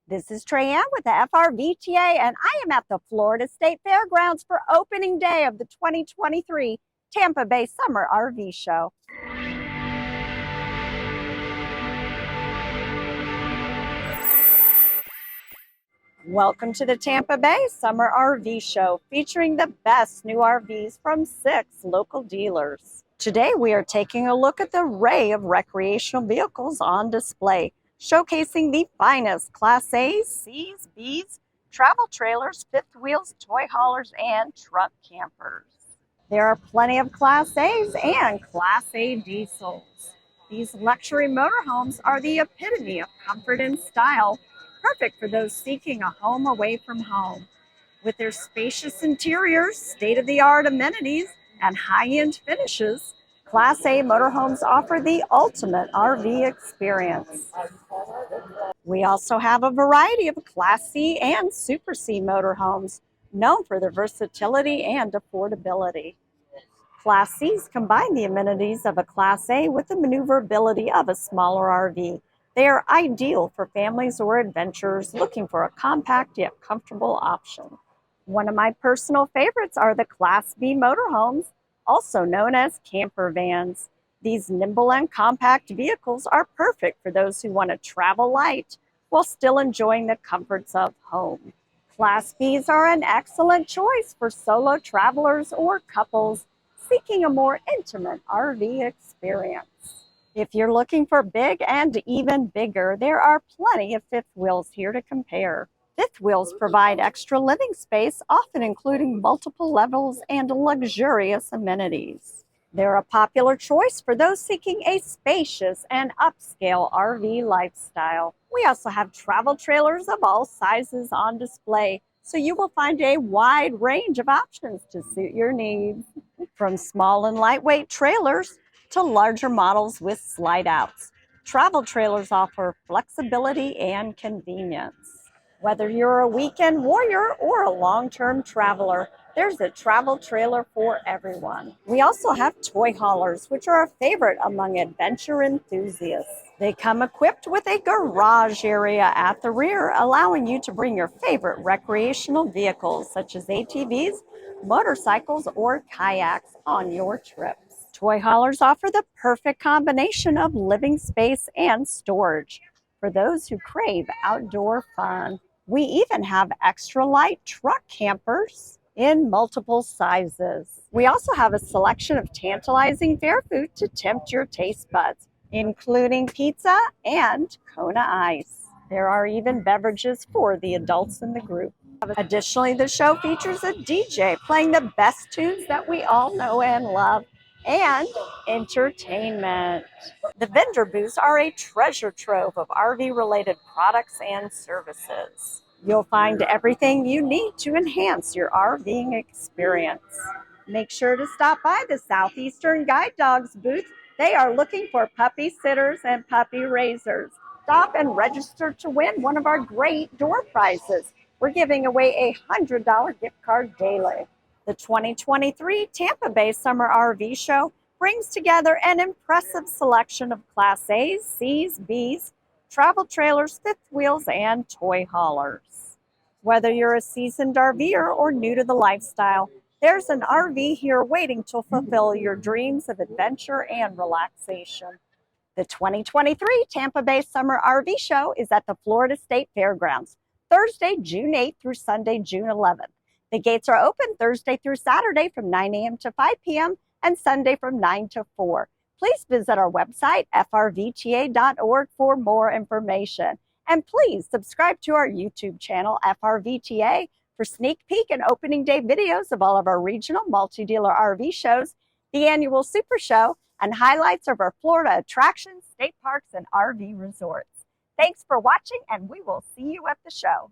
This is Trayanne with the FRVTA, and I am at the Florida State Fairgrounds for opening day of the 2023 Tampa Bay Summer RV Show. Welcome to the Tampa Bay Summer RV Show, featuring the best new RVs from 6 local dealers. Today we are taking a look at the array of recreational vehicles on display, showcasing the finest Class A's, C's, B's, travel trailers, fifth wheels, toy haulers, and truck campers. There are plenty of Class A's and Class A diesels. These luxury motorhomes are the epitome of comfort and style, perfect for those seeking a home away from home. With their spacious interiors, state-of-the-art amenities, and high-end finishes, Class A motorhomes offer the ultimate RV experience. We also have a variety of Class C and Super C motorhomes, known for their versatility and affordability. Class Cs combine the amenities of a Class A with the maneuverability of a smaller RV. They are ideal for families or adventurers looking for a compact yet comfortable option. One of my personal favorites are the Class B motorhomes, also known as camper vans. These nimble and compact vehicles are perfect for those who want to travel light while still enjoying the comforts of home. Class Bs are an excellent choice for solo travelers or couples seeking a more intimate RV experience. If you're looking for big and even bigger, there are plenty of fifth wheels here to compare. Fifth wheels provide extra living space, often including multiple levels and luxurious amenities. They're a popular choice for those seeking a spacious and upscale RV lifestyle. We also have travel trailers of all sizes on display, so you will find a wide range of options to suit your needs. From small and lightweight trailers to larger models with slide outs, travel trailers offer flexibility and convenience. Whether you're a weekend warrior or a long-term traveler, there's a travel trailer for everyone. We also have toy haulers, which are a favorite among adventure enthusiasts. They come equipped with a garage area at the rear, allowing you to bring your favorite recreational vehicles such as ATVs, motorcycles, or kayaks on your trips. Toy haulers offer the perfect combination of living space and storage for those who crave outdoor fun. We even have extra light truck campers in multiple sizes. We also have a selection of tantalizing fair food to tempt your taste buds, including pizza and Kona ice. There are even beverages for the adults in the group. Additionally, the show features a DJ playing the best tunes that we all know and love, and entertainment. The vendor booths are a treasure trove of RV-related products and services. You'll find everything you need to enhance your RVing experience. Make sure to stop by the Southeastern Guide Dogs booth. They are looking for puppy sitters and puppy raisers. Stop and register to win one of our great door prizes. We're giving away a $100 gift card daily. The 2023 Tampa Bay Summer RV Show brings together an impressive selection of Class A's, C's, B's, travel trailers, fifth wheels, and toy haulers. Whether you're a seasoned RVer or new to the lifestyle, there's an RV here waiting to fulfill your dreams of adventure and relaxation. The 2023 Tampa Bay Summer RV Show is at the Florida State Fairgrounds, Thursday, June 8th through Sunday, June 11th. The gates are open Thursday through Saturday from 9 a.m. to 5 p.m. and Sunday from 9 to 4. Please visit our website, frvta.org, for more information. And please subscribe to our YouTube channel, FRVTA, for sneak peek and opening day videos of all of our regional multi-dealer RV shows, the annual Super Show, and highlights of our Florida attractions, state parks, and RV resorts. Thanks for watching, and we will see you at the show.